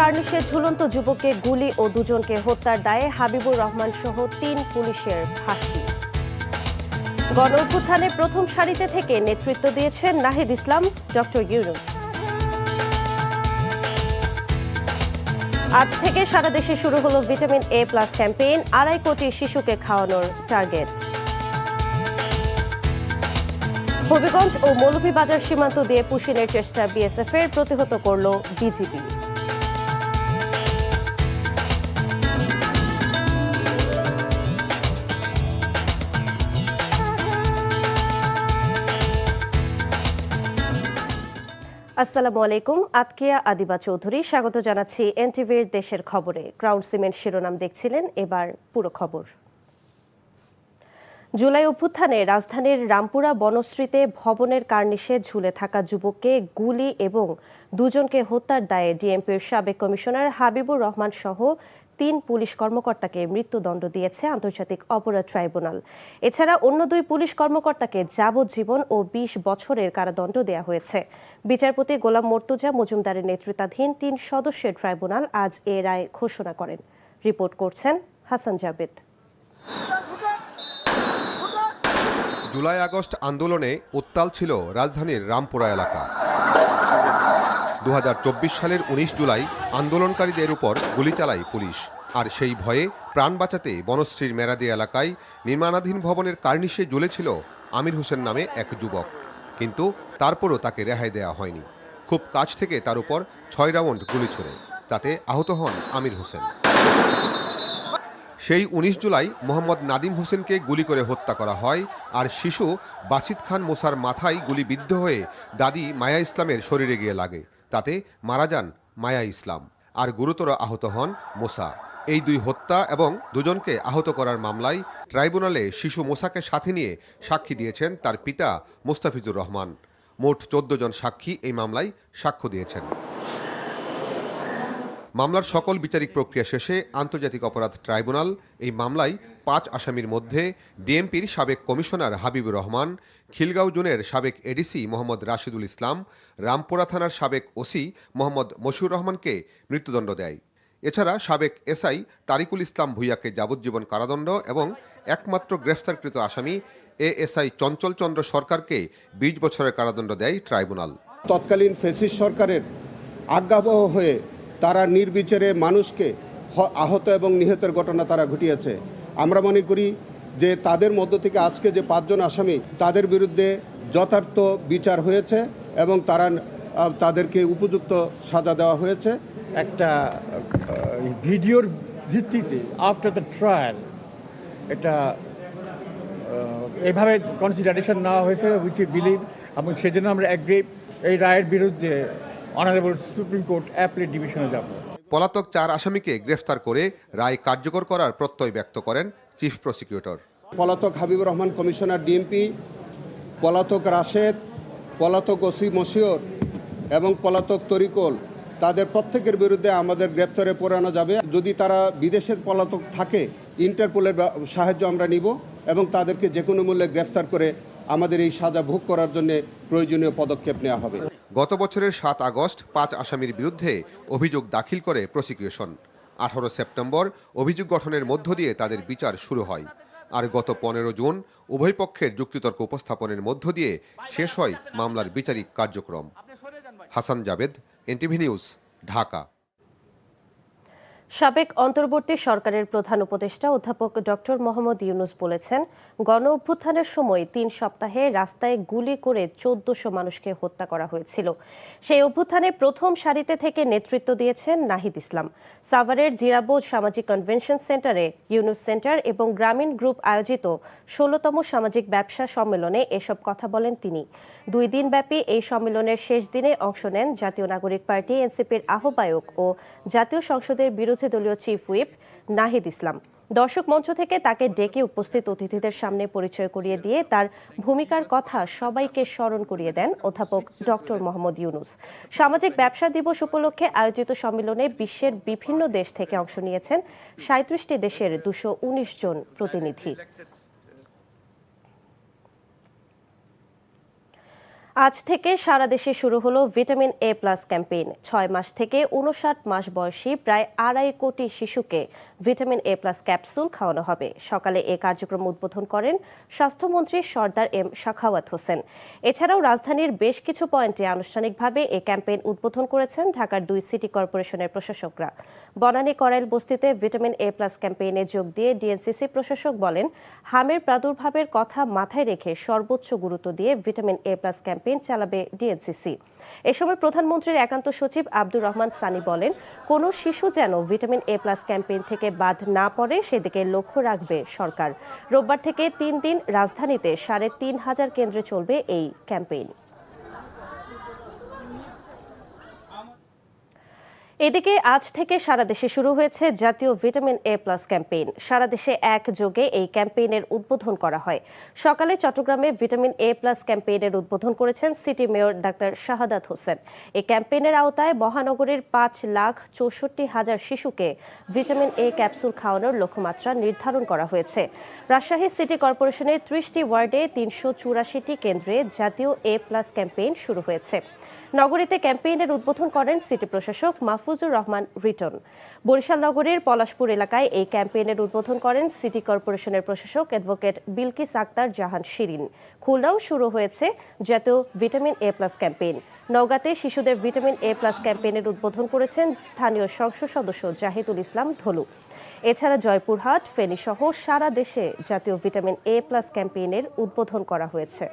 কার্নিশে ঝুলন্ত যুবককে গুলি ও দুজনকে হত্যার দায়ে হাবিবুর রহমান সহ ৩ পুলিশের ফাঁসি। গণ অভ্যুত্থানে প্রথম সারিতে থেকে নেতৃত্ব দিয়েছেন নাহিদ ইসলাম, ডক্টর ইউনূস। আজ থেকে সারা দেশে শুরু হলো ভিটামিন A+ ক্যাম্পেইন, ২.৫ কোটি শিশুকে খাওয়ানোর টার্গেট। হবিগঞ্জ ও মৌলভীবাজার সীমান্ত দিয়ে পুশিনের চেষ্টা বিএসএফ এর, প্রতিহত করল বিজিবি। আসসালামু আলাইকুম, আতকিয়া আদিবা চৌধুরী স্বাগত জানাচ্ছি এনটিভির দেশের খবরে। ক্রাউন সিমেন্ট শিরোনাম দেখছিলেন, এবার পুরো খবর। জুলাই অভ্যুত্থানে রাজধানীর রামপুরা বনশ্রীতে ভবনের কার্নিশে ঝুলে থাকা যুবককে গুলি এবং দুজনকে হত্যার দায়ে ডিএমপির সাবেক কমিশনার হাবিবুর রহমান সহ ৩ পুলিশ কর্মকর্তাকে মৃত্যুদণ্ড দিয়েছে আন্তর্জাতিক অপরাধ ট্রাইব্যুনাল। এছাড়া অন্য ২ পুলিশ কর্মকর্তাকে যাবজ্জীবন ও ২০ বছরের কারাদণ্ড দেওয়া হয়েছে। বিচারপতি গোলাম মর্তুজা মজুমদারের নেতৃত্বাধীন ৩ সদস্যের ট্রাইব্যুনাল আজ এ রায় ঘোষণা করেন। রিপোর্ট করছেন হাসান জাবেদ। জুলাই আগস্ট আন্দোলনে উত্তাল ছিল রাজধানীর রামপুরা এলাকা। ২০২৪ সালের ১৯ জুলাই আন্দোলনকারীদের উপর গুলি চালায় পুলিশ। আর সেই ভয়ে প্রাণ বাঁচাতে বনশ্রীর মেরাদি এলাকায় নির্মাণাধীন ভবনের কার্নিশে ঝুলেছিল আমির হোসেন নামে এক যুবক। কিন্তু তারপরও তাকে রেহাই দেওয়া হয়নি। খুব কাছ থেকে তার উপর ৬ রাউন্ড গুলি ছোড়ে, তাতে আহত হন আমির হোসেন। সেই ১৯ জুলাই মোহাম্মদ নাদিম হোসেনকে গুলি করে হত্যা করা হয়। আর শিশু বাসিত খান মোসার মাথায় গুলিবিদ্ধ হয়ে দাদি মায়া ইসলামের শরীরে গিয়ে লাগে, তাতে মারা যান মায়া ইসলাম আর গুরুতর আহত হন মোসা। এই ২ হত্যা এবং দুজনকে আহত করার মামলায় ট্রাইব্যুনালে শিশু মোসাকে সাথে নিয়ে সাক্ষী দিয়েছেন তার পিতা মোস্তাফিজুর রহমান। মোট ১৪ জন সাক্ষী এই মামলায় সাক্ষ্য দিয়েছেন। মামলার সকল বিচারিক প্রক্রিয়া শেষে আন্তর্জাতিক অপরাধ ট্রাইব্যুনাল এই মামলায় ৫ আসামির মধ্যে ডিএমপির সাবেক কমিশনার হাবিবুর রহমান, খিলগাঁও জোনের সাবেক এডিসি মোহাম্মদ রাশিদুল ইসলাম, রামপুরা থানার সাবেক ওসি মোহাম্মদ মশিউর রহমানকে মৃত্যুদণ্ড দেয়। এছাড়া সাবেক এসআই তারিকুল ইসলাম ভূঁইয়াকে যাবজ্জীবন কারাদণ্ড এবং একমাত্র গ্রেফতারকৃত আসামি এএসআই চঞ্চল চন্দ্র সরকারকে ২০ বছরের কারাদণ্ড দেয় ট্রাইব্যুনাল। তৎকালীন ফ্যাসিস্ট সরকারের আজ্ঞাবহ হয়ে তারা নির্বিচারে মানুষকে আহত এবং নিহতের ঘটনা তারা ঘটিয়েছে। আমরা মনে করি যে তাদের মধ্য থেকে আজকে যে ৫ জন আসামি, তাদের বিরুদ্ধে যথার্থ বিচার হয়েছে এবং তাদেরকে উপযুক্ত সাজা দেওয়া হয়েছে। একটা ভিডিওর ভিত্তিতে আফটার দ্য ট্রায়াল এটা এভাবে কনসিডারেশন নেওয়া হয়েছে, উইচ উই বিলিভ, এবং সেজন্য আমরা অ্যাগ্রি এই রায়ের বিরুদ্ধে অনারেবল সুপ্রিম কোর্ট অ্যাপিলেট ডিভিশনে যাব। পলাতক ৪ আসামিকে গ্রেফতার করে রায় কার্যকর করার প্রত্যয় ব্যক্ত করেন চিফ প্রসিকিউটর। পলাতক হাবিবুর রহমান কমিশনার ডিএমপি, পলাতক রাশেদ, পলাতক ওসি মশিউর এবং পলাতক তরিকুল, তাদের প্রত্যেকের বিরুদ্ধে আমাদের গ্রেফতারে পড়ানো যাবে। যদি তারা বিদেশের পলাতক থাকে, ইন্টারপোলের সাহায্য আমরা নিব এবং তাদেরকে যে কোনো মূল্যে গ্রেফতার করে আমাদের এই সাজা ভোগ করার জন্য প্রয়োজনীয় পদক্ষেপ নেওয়া হবে। গত বছরের ৭ আগস্ট ৫ আসামির বিরুদ্ধে অভিযোগ দাখিল করে প্রসিকিউশন। ১৮ সেপ্টেম্বর অভিযোগ গঠনের মধ্য দিয়ে তাদের বিচার শুরু হয়। আর গত ১৫ জুন উভয় পক্ষের যুক্তিতর্ক উপস্থাপনের মধ্য দিয়ে শেষ হয় মামলার বিচারিক কার্যক্রম। Hasan Jabed, NTV news, Dhaka. সাবেক অন্তর্বর্তী সরকারের প্রধান উপদেষ্টা অধ্যাপক ডক্টর মোহাম্মদ ইউনূস বলেছেন, গণ অভ্যুত্থানের সময় ৩ সপ্তাহে রাস্তায় গুলি করে ১৪০০ মানুষকে হত্যা করা হয়েছিল। সেই অভ্যুত্থানে প্রথম সারিতে থেকে নেতৃত্ব দিয়েছেন নাহিদ ইসলাম। সাভারের জিরাবোজ সামাজিক কনভেনশন সেন্টারে ইউনূস সেন্টার এবং গ্রামীণ গ্রুপ আয়োজিত ১৬তম সামাজিক ব্যবসা সম্মেলনে এসব কথা বলেন তিনি। ২ দিনব্যাপী এই সম্মেলনের শেষ দিনে অংশ নেন জাতীয় নাগরিক পার্টি এনসিপির আহ্বায়ক ও জাতীয় সংসদের বিরোধী দলীয় চিফ হুইপ নাহিদ ইসলাম। দর্শক মঞ্চ থেকে তাকে ডেকে উপস্থিত অতিথিদের সামনে পরিচয় করিয়ে দিয়ে তার ভূমিকার কথা সবাইকে স্মরণ করিয়ে দেন অধ্যাপক ডক্টর মোহাম্মদ ইউনূস। সামাজিক ব্যবসা দিবস উপলক্ষে আয়োজিত সম্মেলনে বিশ্বের বিভিন্ন দেশ থেকে অংশ নিয়েছেন ৩৭টি দেশের ২১৯ জন প্রতিনিধি। আজ থেকে সারা দেশে শুরু হলো ভিটামিন এ প্লাস ক্যাম্পেইন। 6 মাস থেকে 59 মাস বয়সী প্রায় 2.5 কোটি শিশুকে ভিটামিন এ প্লাস ক্যাপসুল খাওয়ানো হবে। সকালে এই কার্যক্রম উদ্বোধন করেন স্বাস্থ্যমন্ত্রী সরদার এম শাখাওয়াত হোসেন। এছাড়াও রাজধানীর বেশ কিছু পয়েন্টে আনুষ্ঠানিকভাবে এই ক্যাম্পেইন উদ্বোধন করেছেন ঢাকার 2 সিটি কর্পোরেশনের প্রশাসকরা। বনানী করাইল বস্তিতে ভিটামিন এ প্লাস ক্যাম্পেইনে যোগ দিয়ে ডিএনসিসি প্রশাসক বলেন, হামের প্রাদুর্ভাবের কথা মাথায় রেখে সর্বোচ্চ গুরুত্ব দিয়ে ভিটামিন এ প্লাস ক্যাম্পেইন চালাবে ডিএনসিসি। এ সময় প্রধানমন্ত্রীর একান্ত সচিব আব্দুর রহমান সানি বলেন, কোনো শিশু যেন ভিটামিন এ প্লাস ক্যাম্পেইন থেকে বাদ না পড়ে সেদিকে লক্ষ্য রাখবে সরকার। রোববার থেকে 3 দিন রাজধানীতে 3,500 কেন্দ্রে চলবে এই ক্যাম্পেইন। এদিকে আজ থেকে সারা দেশে শুরু হয়েছে জাতীয় ভিটামিন এ প্লাস ক্যাম্পেইন। সারা দেশে একযোগে এই ক্যাম্পেইনের উদ্বোধন করা হয়। সকালে চট্টগ্রামে ভিটামিন এ প্লাস ক্যাম্পেইনের উদ্বোধন করেছেন city mayor doctor Shahadat Hossain. এই ক্যাম্পেইনের আওতায় মহানগরীর 5,64,000 শিশুকে ভিটামিন এ ক্যাপসুল খাওয়ানোর লক্ষ্যমাত্রা নির্ধারণ করা হয়েছে। রাজশাহী সিটি কর্পোরেশনের 30টি ওয়ার্ডে 384টি কেন্দ্রে জাতীয় এ প্লাস ক্যাম্পেইন শুরু হয়েছে। নগরীতে ক্যাম্পেইনের উদ্বোধন করেন সিটি প্রশাসক মাহফুজুর রহমান রিটন। বরিশাল নগরীর পলাশপুর এলাকায় এই ক্যাম্পেইনের উদ্বোধন করেন সিটি কর্পোরেশনের প্রশাসক অ্যাডভোকেট বিলকিস আক্তার জাহান শিরিন। খুলনাও শুরু হয়েছে জাতীয় ভিটামিন এ প্লাস ক্যাম্পেইন। নওগাঁতে শিশুদের ভিটামিন এ প্লাস ক্যাম্পেইনের উদ্বোধন করেছেন স্থানীয় সংসদ সদস্য জাহিদুল ইসলাম ধলু। এছাড়া জয়পুরহাট, ফেনী সহ সারা দেশে জাতীয় ভিটামিন এ প্লাস ক্যাম্পেইনের উদ্বোধন করা হয়েছে।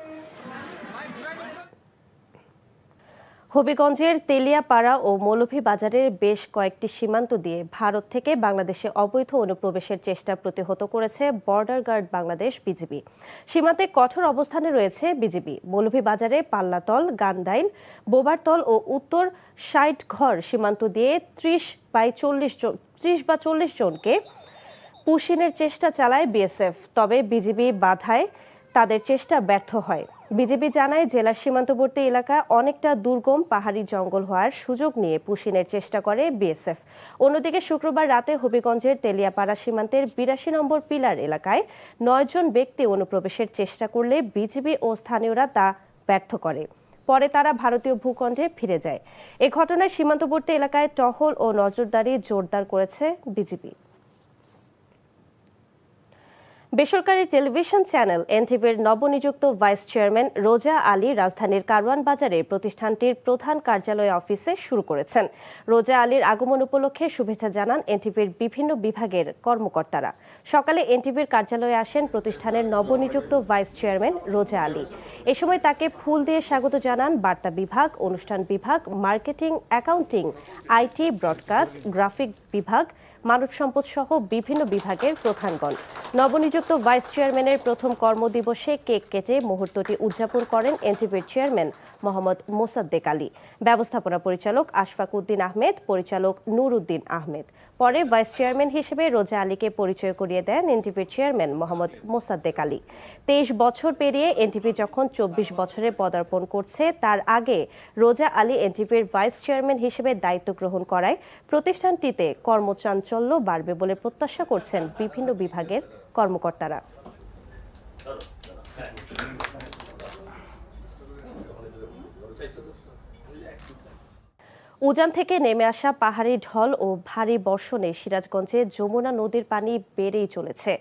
হবিগঞ্জের তেলিয়াপাড়া ও মৌলভীবাজারের বেশ কয়েকটি সীমান্ত দিয়ে ভারত থেকে বাংলাদেশে অবৈধ অনুপ্রবেশের চেষ্টা প্রতিহত করেছে বর্ডার গার্ড বাংলাদেশ বিজিবি। সীমান্তে কঠোর অবস্থানে রয়েছে বিজিবি। মৌলভীবাজারে পাল্লাতল, গান্দাইল, বোবারতল ও উত্তর 60 ঘর সীমান্ত দিয়ে 30 বা 40 জনকে পুশিনের চেষ্টা চালায় বিএসএফ। তবে বিজিবি বাধায় তাদের চেষ্টা ব্যর্থ হয়। বিজিবি জানায়, জেলার সীমান্তবর্তী এলাকা অনেকটা দুর্গম, পাহাড়ি জঙ্গল হওয়ার সুযোগ নিয়ে পুশিনের চেষ্টা করে বিএসএফ। অন্যদিকে শুক্রবার রাতে হবিগঞ্জের তেলিয়াপাড়া সীমান্তের 82 নম্বর পিলার এলাকায় 9 জন ব্যক্তি অনুপ্রবেশের চেষ্টা করলে বিজিবি ও স্থানীয়রা তা ব্যর্থ করে। পরে তারা ভারতীয় ভূখণ্ডে ফিরে যায়। এ ঘটনায় সীমান্তবর্তী এলাকায় টহল ও নজরদারি জোরদার করেছে বিজিবি। বেসরকারি টেলিভিশন চ্যানেল এনটিভির নবনিযুক্ত ভাইস চেয়ারম্যান রোজা আলী রাজধানীর কারওয়ান বাজারে প্রতিষ্ঠানটির প্রধান কার্যালয় অফিসে শুরু করেছেন। রোজা আলীর আগমন উপলক্ষে শুভেচ্ছা জানান এনটিভির বিভিন্ন বিভাগের কর্মকর্তারা। সকালে এনটিভির কার্যালয়ে আসেন প্রতিষ্ঠানের নবনিযুক্ত ভাইস চেয়ারম্যান রোজা আলী। এ সময় তাকে ফুল দিয়ে স্বাগত জানান বার্তা বিভাগ, অনুষ্ঠান বিভাগ, marketing, accounting, IT, broadcast, graphic বিভাগ, মানব সম্পদ সহ বিভিন্ন বিভাগের প্রধানগণ। নবনিযুক্ত ভাইস চেয়ারম্যানের প্রথম কর্মদিবসে কেক কেটে মুহূর্তটি উদযাপন করেন এনটিভির চেয়ারম্যান মোহাম্মদ মোসাদ্দেক আলী, ব্যবস্থাপনা পরিচালক আশফাক উদ্দিন আহমেদ, পরিচালক নূর উদ্দিন আহমেদ। পরে ভাইস চেয়ারম্যান হিসেবে রোজা আলীকে পরিচয় করিয়ে দেন এনটিভির চেয়ারম্যান মোহাম্মদ মোসাদ্দেক আলী। 23 বছর পেরিয়ে এনটিভি যখন 24 বছরে পদার্পণ করছে, তার আগে রোজা আলী এনটিভির ভাইস চেয়ারম্যান হিসেবে দায়িত্ব গ্রহণ করায় প্রতিষ্ঠানটিতে কর্মচাঞ্চল্য বাড়বে বলে প্রত্যাশা করছেন বিভিন্ন বিভাগের কর্মকর্তারা। উজান থেকে নেমে আসা পাহাড়ি ঢল ও ভারী বর্ষণে সিরাজগঞ্জে যমুনা নদীর পানি বেড়েই চলেছে।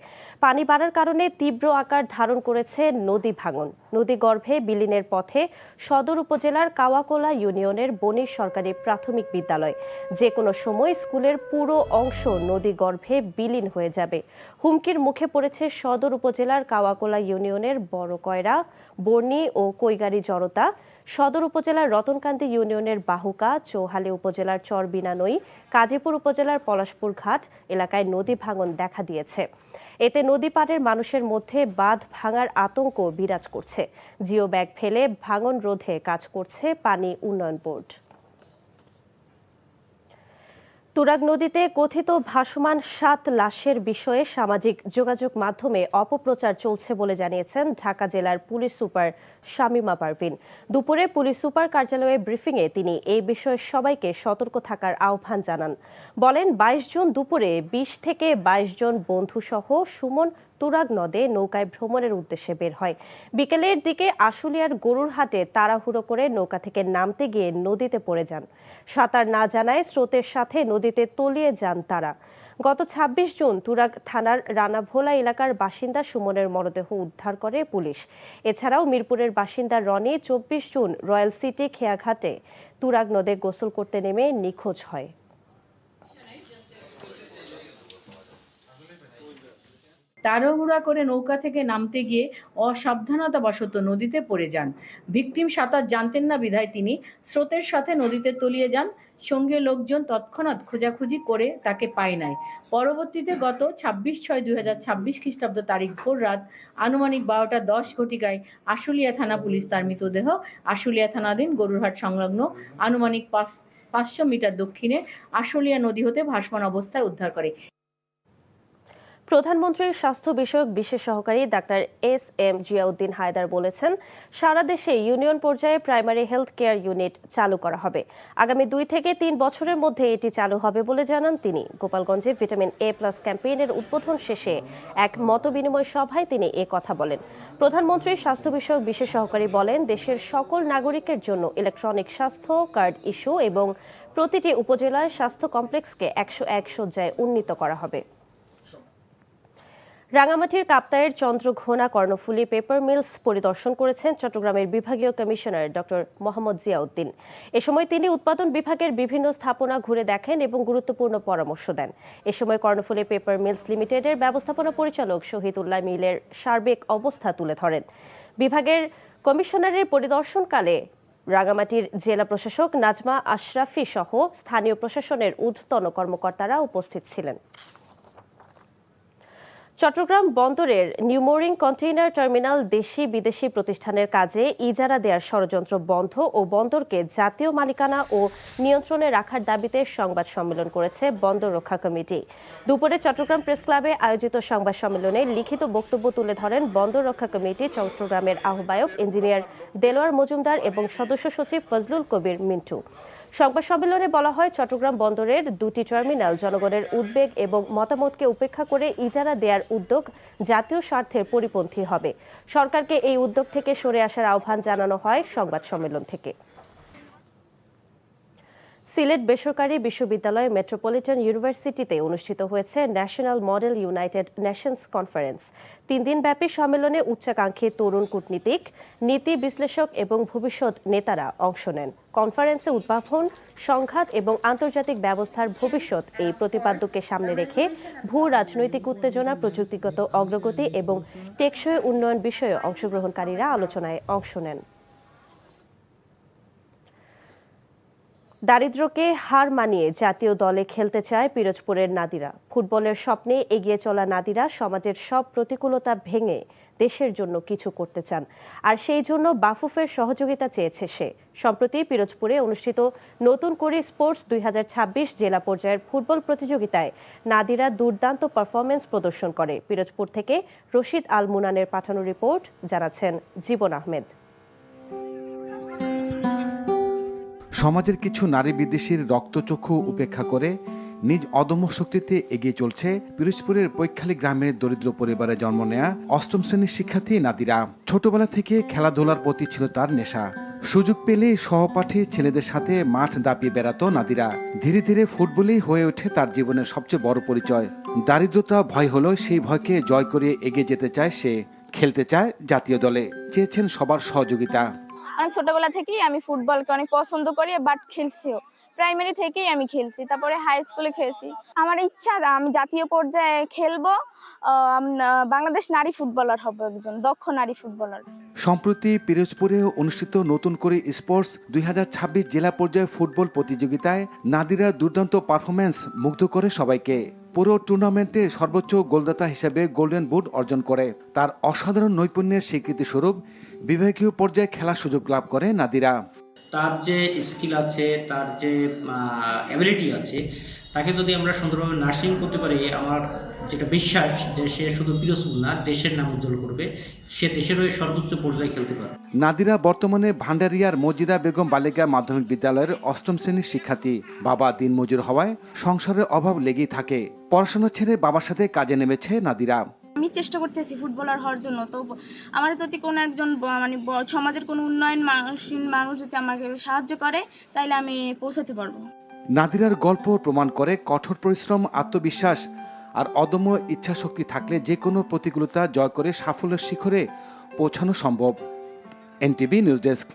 পানি বাড়ার কারণে তীব্র আকার ধারণ করেছে নদী ভাঙন। নদী গর্ভে বিলীনের পথে সদর উপজেলার কাওয়াকোলা ইউনিয়নের বনির সরকারি প্রাথমিক বিদ্যালয়। যে কোনো সময় স্কুলের পুরো অংশ নদী গর্ভে বিলীন হয়ে যাবে। হুমকির মুখে পড়েছে সদর উপজেলার কাওয়াকোলা ইউনিয়নের বড় কয়রা, বর্ণি ও কৈগারি জড়তা, সদর উপজেলার রতনকান্দি ইউনিয়নের বাহুকা, চৌহালি উপজেলার চরবিনানই, কাজীপুর উপজেলার পলাশপুর ঘাট এলাকায় নদী ভাঙন দেখা দিয়েছে। এতে নদী পাড়ের মানুষের মধ্যে বাঁধ ভাঙার আতঙ্ক বিরাজ করছে। জিও ব্যাগ ফেলে ভাঙন রোধে কাজ করছে পানি উন্নয়ন বোর্ড। তুরাগ নদীতে কথিত ভাসমান 7 লাশের বিষয়ে সামাজিক যোগাযোগ মাধ্যমে অপপ্রচার চলছে বলে জানিয়েছেন ঢাকা জেলার পুলিশ সুপার শামীমা পারভিন। দুপুরে পুলিশ সুপার কার্যালয়ে ব্রিফিংয়ে তিনি এই বিষয়ে সবাইকে সতর্ক থাকার আহ্বান জানান। বলেন, 22 জুন দুপুরে 20 থেকে 22 জন বন্ধুসহ সুমন তুরাগ নদে নৌকায় ভ্রমণের উদ্দেশ্যে বের হয়। বিকেলের দিকে আশুলিয়ার গরুর হাটে তাড়াহুড়ো করে নৌকা থেকে নামতে গিয়ে নদীতে পড়ে যান। সাঁতার না জানায় স্রোতের সাথে নদীতে তলিয়ে যান তারা। গত ২৬ জুন তুরাগ থানার রানাভোলা এলাকার বাসিন্দা সুমনের মরদেহ উদ্ধার করে পুলিশ। এছাড়াও মিরপুরের বাসিন্দা রনি ২৪ জুন রয়্যাল সিটি খেয়াঘাটে তুরাগ নদে গোসল করতে নেমে নিখোঁজ হয়। তাড়াহুড়া করে নৌকা থেকে নামতে গিয়ে অসাবধানতাবশত নদীতে পড়ে যান। ভিকটিম সাঁতার জানতেন না বিধায় তিনি স্রোতের সাথে নদীতে তলিয়ে যান। সঙ্গে লোকজন তৎক্ষণাৎ খোঁজাখুঁজি করে তাকে পায় নাই। পরবর্তীতে গত ২৬/৬/২০২৬ খ্রিস্টাব্দ তারিখ ভোর রাত আনুমানিক ১২টা ১০ ঘটিকায় আশুলিয়া থানা পুলিশ তার মৃতদেহ আশুলিয়া থানাধীন গরুরহাট সংলগ্ন আনুমানিক ৫০০ মিটার দক্ষিণে আশুলিয়া নদী হতে ভাসমান অবস্থায় উদ্ধার করে। প্রধানমন্ত্রীর স্বাস্থ্য বিষয়ক বিশেষ সহকারী ডাক্তার এস.এম. জিয়াউদ্দিন হায়দার বলেছেন, সারা দেশে ইউনিয়ন পর্যায়ে প্রাইমারি হেলথ কেয়ার ইউনিট চালু করা হবে। আগামী ২ থেকে ৩ বছরের মধ্যে এটি চালু হবে বলে জানান তিনি। গোপালগঞ্জে ভিটামিন A+ ক্যাম্পেইনের উদ্বোধন শেষে এক মতবিনিময় সভায় তিনি এ কথা বলেন। প্রধানমন্ত্রীর স্বাস্থ্য বিষয়ক বিশেষ সহকারী বলেন, দেশের সকল নাগরিকের জন্য ইলেকট্রনিক স্বাস্থ্য কার্ড ইস্যু এবং প্রতিটি উপজেলায় স্বাস্থ্য কমপ্লেক্সকে ১০১ শয্যায় উন্নীত করা হবে। রাঙামাটির কাপ্তাইয়ের চন্দ্রঘোনা কর্ণফুলী পেপার মিলস পরিদর্শন করেছেন চট্টগ্রামের বিভাগীয় কমিশনার ডক্টর মোহাম্মদ জিয়াউদ্দিন। এ সময় তিনি উৎপাদন বিভাগের বিভিন্ন স্থাপনা ঘুরে দেখেন এবং গুরুত্বপূর্ণ পরামর্শ দেন। এ সময় কর্ণফুলী পেপার মিলস লিমিটেডের ব্যবস্থাপনা পরিচালক শহীদুল্লাহ মিলের সার্বিক অবস্থা তুলে ধরেন। বিভাগের কমিশনারের পরিদর্শনকালে রাঙামাটির জেলা প্রশাসক নাজমা আশরাফি সহ স্থানীয় প্রশাসনের ঊর্ধ্বতন কর্মকর্তারা উপস্থিত ছিলেন। চট্টগ্রাম বন্দরের নিউমোরিং কন্টেইনার টার্মিনাল দেশি বিদেশি প্রতিষ্ঠানের কাজে ইজারা দেওয়ার ষড়যন্ত্র বন্ধ ও বন্দরকে জাতীয় মালিকানা ও নিয়ন্ত্রণে রাখার দাবিতে সংবাদ সম্মেলন করেছে বন্দর রক্ষা কমিটি। দুপুরে চট্টগ্রাম প্রেস ক্লাবে আয়োজিত সংবাদ সম্মেলনে লিখিত বক্তব্য তুলে ধরেন বন্দর রক্ষা কমিটি চট্টগ্রামের আহ্বায়ক ইঞ্জিনিয়ার দেলোয়ার মজুমদার এবং সদস্য সচিব ফজলুল কবির মিন্টু। সংবাদ সম্মেলনে বলা হয়, চট্টগ্রাম বন্দরের 2টি টার্মিনাল জনগণের উদ্বেগ এবং মতামতকে উপেক্ষা করে ইজারা দেওয়ার উদ্যোগ জাতীয় স্বার্থের পরিপন্থী হবে। সরকারকে এই উদ্যোগ থেকে সরে আসার আহ্বান জানানো হয় সংবাদ সম্মেলন থেকে। সিলেট বেসরকারি বিশ্ববিদ্যালয় মেট্রোপলিটন ইউনিভার্সিটিতে অনুষ্ঠিত হয়েছে national model United Nations conference. 3 দিনব্যাপী সম্মেলনে উচ্চাকাঙ্ক্ষী তরুণ কূটনীতিক, নীতি বিশ্লেষক এবং ভবিষ্যৎ নেতারা অংশ নেন। কনফারেন্সে উদ্ভাবন, সংঘাত এবং আন্তর্জাতিক ব্যবস্থার ভবিষ্যৎ এই প্রতিপাদ্যকে সামনে রেখে ভূ রাজনৈতিক উত্তেজনা, প্রযুক্তিগত অগ্রগতি এবং টেকসই উন্নয়ন বিষয়ে অংশগ্রহণকারীরা আলোচনায় অংশ নেন। দারিদ্র্যকে হার মানিয়ে জাতীয় দলে খেলতে চায় পিরোজপুরের নাদিরা। ফুটবলের স্বপ্নে এগিয়ে চলা নাদিরা সমাজের সব প্রতিকূলতা ভেঙে দেশের জন্য কিছু করতে চান, আর সেই জন্য বাফুফের সহযোগিতা চেয়েছে সে। সম্প্রতি পিরোজপুরে অনুষ্ঠিত নতুন করে স্পোর্টস 2026 জেলা পর্যায়ের ফুটবল প্রতিযোগিতায় নাদিরা দুর্দান্ত পারফরমেন্স প্রদর্শন করে। পিরোজপুর থেকে রশিদ আল মুনানের পাঠানো রিপোর্ট জানাচ্ছেন জীবন আহমেদ। সমাজের কিছু নারী বিদ্বেষীর রক্তচক্ষু উপেক্ষা করে নিজ অদম্য শক্তিতে এগিয়ে চলছে পিরোজপুরের পৈখালী গ্রামের দরিদ্র পরিবারে জন্ম নেয়া 8ম শ্রেণীর শিক্ষার্থী নাদিরা। ছোটবেলা থেকে খেলাধুলার প্রতি ছিল তার নেশা। সুযোগ পেলে সহপাঠী ছেলেদের সাথে মাঠ দাপিয়ে বেড়াতো নাদিরা। ধীরে ধীরে ফুটবলেই হয়ে ওঠে তার জীবনের সবচেয়ে বড় পরিচয়। দারিদ্রতা ভয় হলো সেই ভয়কে জয় করে এগিয়ে যেতে চায় সে। খেলতে চায় জাতীয় দলে, চেয়েছেন সবার সহযোগিতা। অনেক ছোটবেলা থেকেই আমি ফুটবলকে অনেক পছন্দ করি, বাট খেলছিও প্রাইমারি থেকেই আমি খেলছি, তারপরে হাই স্কুলে খেলছি। আমার ইচ্ছা আমি জাতীয় পর্যায়ে খেলবো, বাংলাদেশ নারী ফুটবলার হব, একজন দক্ষ নারী ফুটবলার। সম্প্রতি পিরোজপুরে অনুষ্ঠিত নতুন করে স্পোর্টস 2026 জেলা পর্যায়ে ফুটবল প্রতিযোগিতায় নাদিরার দুর্দান্ত পারফরমেন্স মুগ্ধ করে সবাইকে। পুরো টুর্নামেন্টে সর্বোচ্চ গোলদাতা হিসেবে গোল্ডেন বুট অর্জন করে। তার অসাধারণ নৈপুণ্যের স্বীকৃতি স্বরূপ বিভাগীয় পর্যায়ে খেলার সুযোগ লাভ করে নাদিরা। তার যে স্কিল আছে, তার যে অ্যাবিলিটি আছে, তাকে যদি আমরা সুন্দরভাবে নার্সিং করতে পারি, আমার যেটা বিশ্বাস যে সে শুধু পিরোজপুর না, দেশের নাম উজ্জ্বল করবে, সে দেশের হয়ে সর্বোচ্চ পর্যায়ে খেলতে পারে। নাদিরা বর্তমানে ভান্ডারিয়ার মজিদা বেগম বালিকা মাধ্যমিক বিদ্যালয়ের 8ম শ্রেণীর শিক্ষার্থী। বাবা দিনমজুর হওয়ায় সংসারের অভাব লেগেই থাকে। পড়াশোনা ছেড়ে বাবার সাথে কাজে নেমেছে নাদিরা। আমি চেষ্টা করতেছি ফুটবলার হওয়ার জন্য। তো আমার যদি কোনো একজন সমাজের কোনো উন্নয়নশীল মানুষ যদি আমাকে সাহায্য করে তাহলে আমি পৌঁছাতে পারবো। নাদিরার গল্প প্রমাণ করে কঠোর পরিশ্রম, আত্মবিশ্বাস আর অদম্য ইচ্ছাশক্তি থাকলে যে কোনো প্রতিকূলতা জয় করে সাফল্যের শিখরে পৌঁছানো সম্ভব। NTV news desk.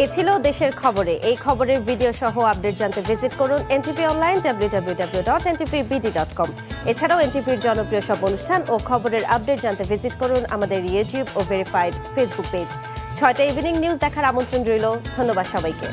এই ছিল দেশের খবরে। এই খবরের ভিডিও সহ আপডেট জানতে ভিজিট করুন এনটিভি অনলাইন www.ntvbd.com। এছাড়াও এনটিভির জনপ্রিয় সব অনুষ্ঠান ও খবরের আপডেট জানতে ভিজিট করুন আমাদের ইউটিউব ও ভেরিফাইড ফেসবুক পেজ। 6টা ইভিনিং নিউজ দেখার আমন্ত্রণ রইল। ধন্যবাদ সবাইকে।